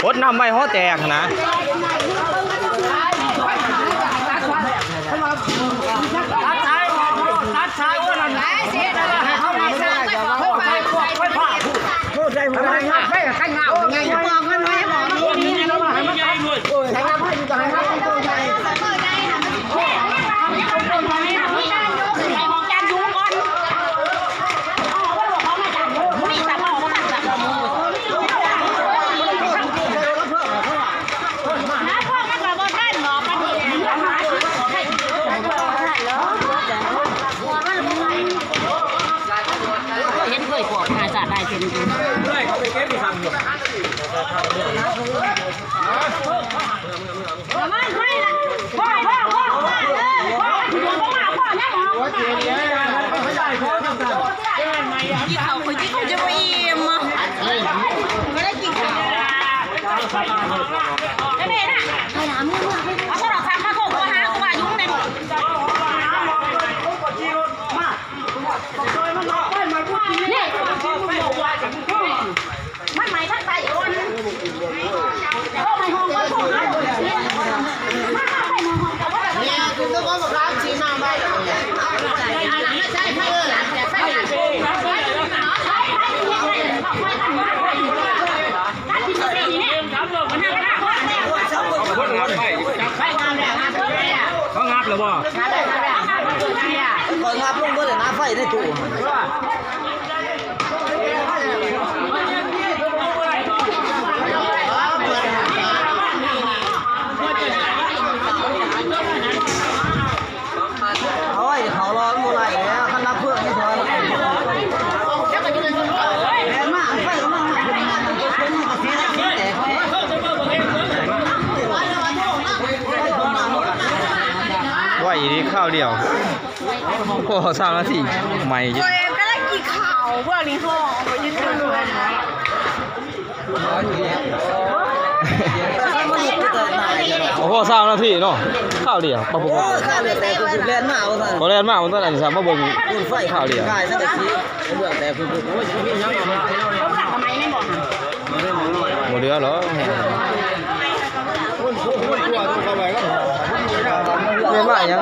พดน้ำไม่หัวแตกนะตัดสายว่านั่นให้เขามาใส่ไฟผ้าพูดใจหัวใจงับไฟกับไข่เงาไงมองกันไว้บอกนี่เรามาให้มันใส่ใช้งับให้ดูให้งับตัวใหญ่เขางับหรือเปล่าเขางับลงก็เลยน้าไฟในตู้เอาไว้เขารอโมไลแล้วคันรับเพื่อนไม่พอแล้วแรงมากไฟมากว่าอีนี้ข้าวเดียวพอ3 นาทีใหม่ตัวเองก็ได้กี่ข่าวพวกนี้ห้องไปยืนดูเลยโอ้โห3 นาทีเนาะข้าวเดียวปะปุ๊บ ข้าวเดียวแต่คุณแรงมากวะท่าน พอแล่นมากมันต้องอัน3มาเบิ่ง คุณไฟ ข้าวเดียว ใช่สักทีเรื่องแต่คุณโอ้ยพี่ยังเอามาทำไมไม่บอก บ่เหลือหรอเรียนมายัง